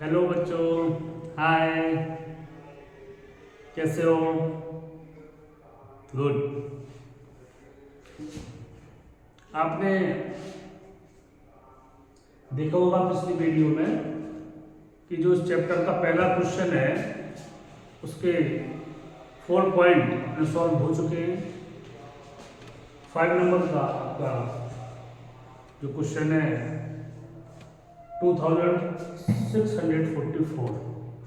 Hello बच्चों, हाय। कैसे हो? गुड। आपने देखा होगा पिछली वीडियो में कि जो इस चैप्टर का पहला क्वेश्चन है उसके 4 पॉइंट अपने सॉल्व हो चुके हैं। 5 नंबर का आपका जो क्वेश्चन है 2644,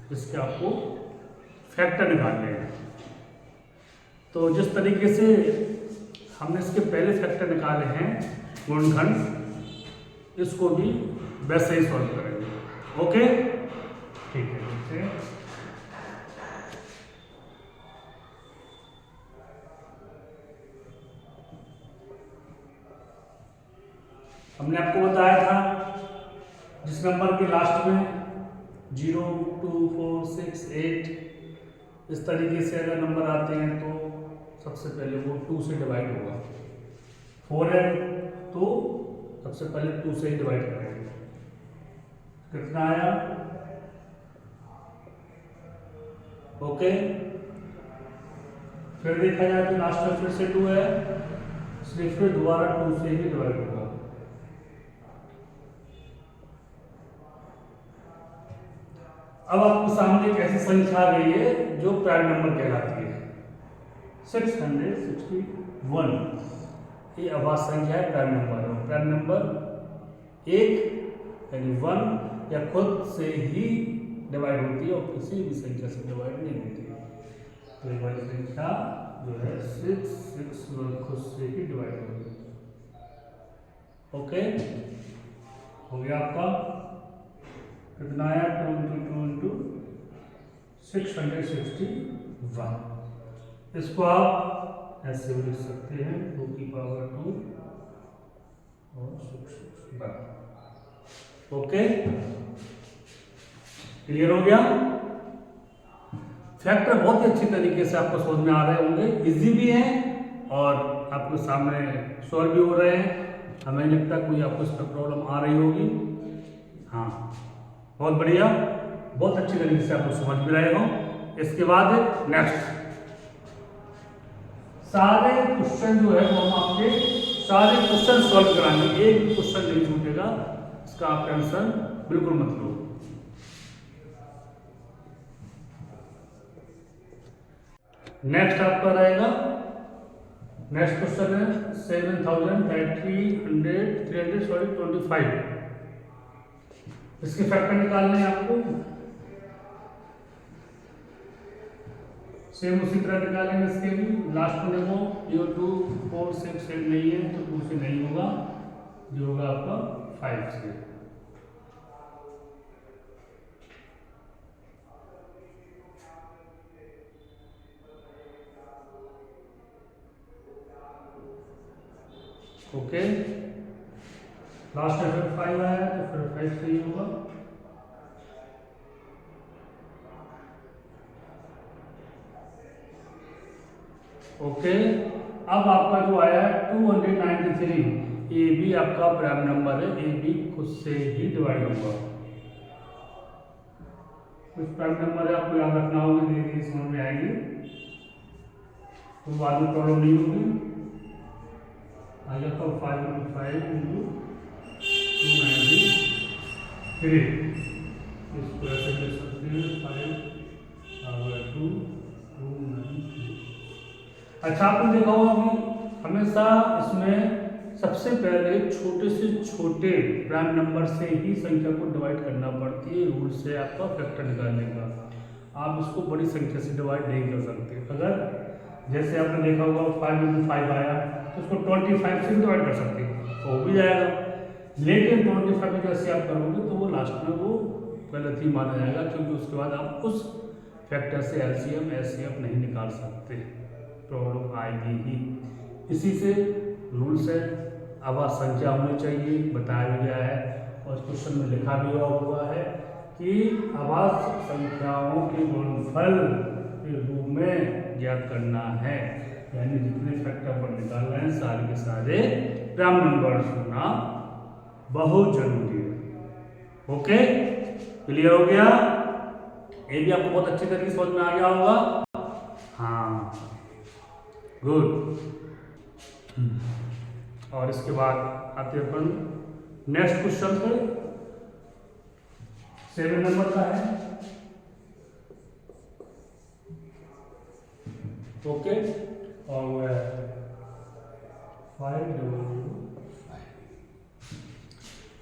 जिसके आपको फैक्टर निकालने हैं। तो जिस तरीके से हमने इसके पहले फैक्टर निकाले हैं गुणनखंड, इसको भी वैसे ही सॉल्व करेंगे। ओके, ठीक है। ठीक है, हमने आपको बताया था जिस नंबर के लास्ट में 0, 2, 4, 6, 8 इस तरीके से अगर नंबर आते हैं तो सबसे पहले वो 2 से डिवाइड होगा। 4 है तो सबसे पहले 2 से ही डिवाइड करेंगे। कितना आया? ओके, फिर देखा जाए तो लास्ट में फिर से 2 है, इसलिए फिर दोबारा 2 से ही डिवाइड होगा। अब आपके सामने एक ऐसी संख्या आ गई है जो प्राइम नंबर कहलाती है 661। ये आवाज संख्या है, प्राइम नंबर है। प्राइम नंबर 1 यानी 1 या खुद से ही डिवाइड होती है और किसी भी संख्या से डिवाइड नहीं होती है। तो ये वाली संख्या जो है 661 खुद से ही डिवाइड होगी। ओके, हो गया आपका। कितना आया? 2 × 661। इसको आप ऐसे भी लिख सकते हैं 2 की पावर 2 और 661। ओके, क्लियर हो गया? फैक्टर बहुत ही अच्छी तरीके से आपको समझ में आ रहे होंगे, इजी भी हैं और आपके सामने सॉल्व भी हो रहे हैं। हमें लगता है कोई आपको इस पर प्रॉब्लम आ रही होगी। हाँ, बहुत बढ़िया, बहुत अच्छी तरीके से आपको समझ भी रहे हो। इसके बाद नेक्स्ट सारे क्वेश्चन जो है वो हम आपके सारे क्वेश्चन सॉल्व कराएंगे, एक भी क्वेश्चन नहीं छूटेगा। इसका आप टेंशन बिल्कुल मत लो। नेक्स्ट आपका रहेगा, नेक्स्ट क्वेश्चन है 7325। इसके फैक्टर निकालने हैं आपको। सेम उसी तरह निकालेंगे इसके भी। लास्ट में देखो 0, 2, 4, 6, 8 नहीं है तो 2 से नहीं होगा, जो होगा आपका 5 से। ओके, लास्ट में फिर 5 आया तो फिर 5 से ही होगा। ओके, अब आपका जो आया है 293, ये भी आपका प्राइम नंबर है, ये भी खुद से ही डिवाइड होगा। कुछ प्राइम नंबर है आपको याद रखना होगा, धीरे धीरे समझ में आएंगे तो बाद में प्रॉब्लम नहीं होगी। आ जाता 5 × 5 × 293, इसको ऐसे ले सकते हैं 5/2 अच्छा, आपने देखा होगा अभी हमेशा इसमें सबसे पहले छोटे से छोटे प्राइम नंबर से ही संख्या को डिवाइड करना पड़ती है। रूल से आपका फैक्टर निकालने का। आप इसको बड़ी संख्या से डिवाइड नहीं कर सकते। अगर जैसे आपने देखा होगा 5 × 5 आया तो उसको 25 से डिवाइड कर सकते हैं, हो भी जाएगा। लेकिन 25 जैसे आप करोगे तो वो लास्ट में वो गलत ही माना जाएगा, क्योंकि उसके बाद आप उस फैक्टर से एलसीएम एचसीएफ नहीं निकाल सकते, प्रॉब्लम आएगी ही। इसी से रूल्स है, आवाज संख्या होनी चाहिए, बताया भी गया है और क्वेश्चन में लिखा भी हुआ है कि आवाज संख्याओं के गुणनफल के रूप में ज्ञात करना है। यानी जितने फैक्टर पर निकाल रहे हैं सारे के सारे प्राइम नंबर होना बहुत जरूरी है। ओके, क्लियर हो गया? ये भी आपको बहुत अच्छी तरीके से समझ में आ गया होगा। हाँ, गुड। और इसके बाद आते हैं अपन नेक्स्ट क्वेश्चन पे। 7 नंबर का है। ओके, और वो है 500।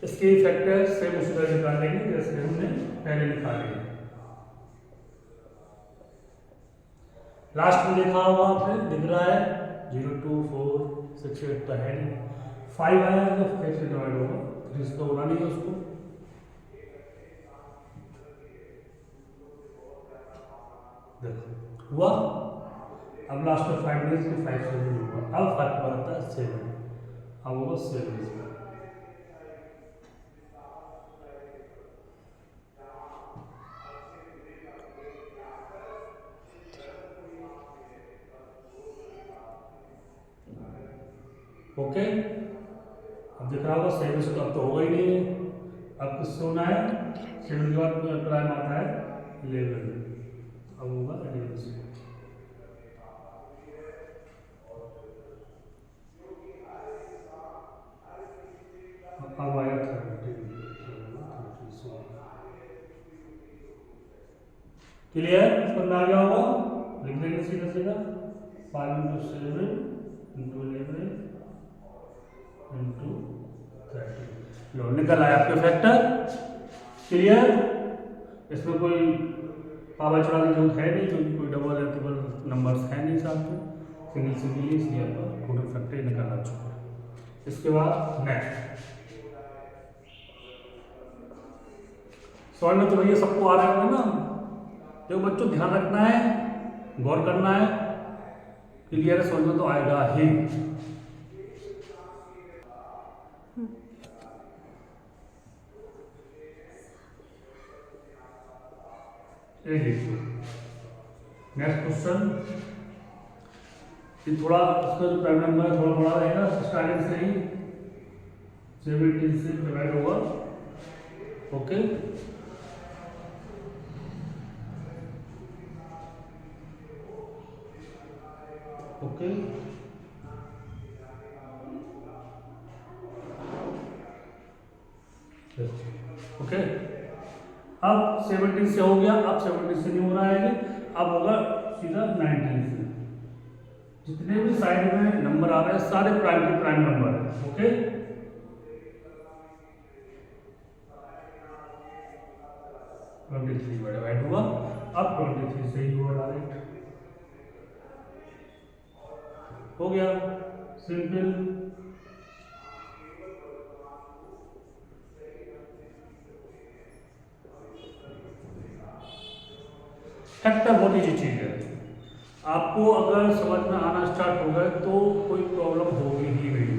इसके फैक्टर सेम उसी तरह निकालेंगे जैसे हमने पहले निकाले। लास्ट में देखा होगा आपने, दिख रहा है 0 2 4 6 8 तो है नहीं, 5 आया तो 5 से डिवाइड होगा, 3 से तो होना नहीं है उसको। देखो हुआ। अब लास्ट में 5 डेज के 5 से नहीं होगा। अब फर्क बनता है 7, अब होगा 7 से। ओके, अब दिख रहा होगा 7 से तो अब तो होगा ही नहीं है। अब किससे होना है? 7 के बाद प्राइम आता है 11, अब होगा 11 से। अब आया 30 से। क्लियर? समझ आ गया होगा? लिख देंगे सीधा सीधा 5 × 7 × 11 × 30। लो, निकल आया आपके फैक्टर। क्लियर? इसमें कोई पावर चढ़ाने की जरूरत है नहीं, क्योंकि कोई डबल या ट्रिपल नंबर्स है नहीं साथ में, सिंगल सिंगल ही, इसलिए आपका टोटल फैक्टर निकल आ चुका है। इसके बाद नेक्स्ट सवाल में तो भैया सबको आ रहा है ना। तो बच्चों ध्यान रखना है, गौर करना है। क्लियर है? समझ में तो आएगा ही। नेक्स्ट क्वेश्चन, थोड़ा उसका जो प्राइम नंबर है थोड़ा बड़ा रहेगा, स्टार्टिंग से ही 17 से डिवाइड होगा। Okay, okay, okay. अब 17 से हो गया, अब 17 से नहीं हो रहा है, अब होगा सीधा 19 से। जितने भी साइड में नंबर आ रहे हैं सारे प्राइम के प्राइम नंबर है। ओके, ट्वेंटी 23 में डिवाइड हुआ, अब 23 से ही हुआ डायरेक्ट। हो गया सिंपल। फैक्टर बहुत ईजी चीज है। आपको अगर समझ में आना स्टार्ट हो गए तो कोई प्रॉब्लम होगी ही नहीं।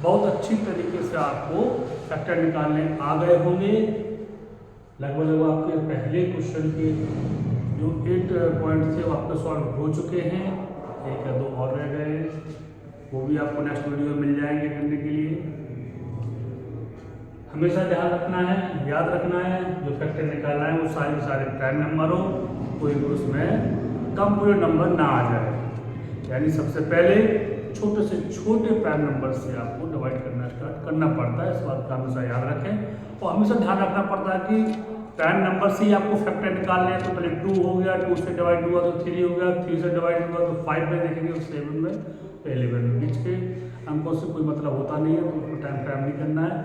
बहुत अच्छी तरीके से आपको फैक्टर निकालने आ गए होंगे। लगभग आपके पहले क्वेश्चन के जो 8 पॉइंट थे वो आपके सॉल्व हो चुके हैं। 1 या 2 और रह गए, वो भी आपको नेक्स्ट वीडियो में मिल जाएंगे करने के लिए। हमेशा ध्यान रखना है, याद रखना है, जो फैक्टर निकालना है वो सारे प्राइम नंबर हो, कोई भी उसमें कम पूरे नंबर ना आ जाए। यानी सबसे पहले छोटे से छोटे प्राइम नंबर से आपको डिवाइड करना स्टार्ट करना पड़ता है। इस बात का हमेशा याद रखें और हमेशा ध्यान रखना पड़ता है कि प्राइम नंबर से ही आपको फैक्टर निकालने हैं। तो पहले 2 हो गया, 2 से डिवाइड हुआ तो 3 हो गया, 3 से डिवाइड हुआ तो 5 में देखेंगे, 7 में, तो 11 में। बीच के अंकों से कोई मतलब होता नहीं है, तो उसको टाइम नहीं करना है।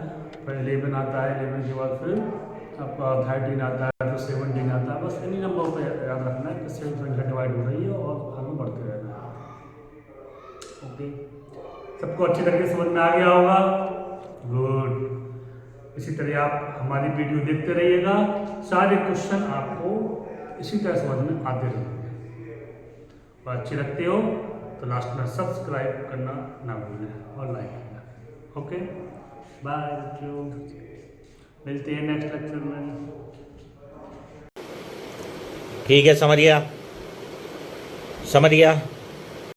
फिर 11 आता है, 11 के बाद फिर आपका 13 आता है, फिर 17 आता है। बस इन्हीं नंबर पर याद रखना है कि सेम संख्या डिवाइड हो रही है और आगे बढ़ते रहना है। ओके, सबको अच्छी तरीके से समझ में आ गया होगा? गुड। इसी तरह आप हमारी वीडियो देखते रहिएगा, सारे क्वेश्चन आपको इसी तरह समझ में आते रहेंगे। और अच्छी लगती हो तो लास्ट में सब्सक्राइब करना ना भूलें और लाइक करना। ओके, बाय बच्चों, मिलते हैं नेक्स्ट लेक्चर में। ठीक है, समझ गया।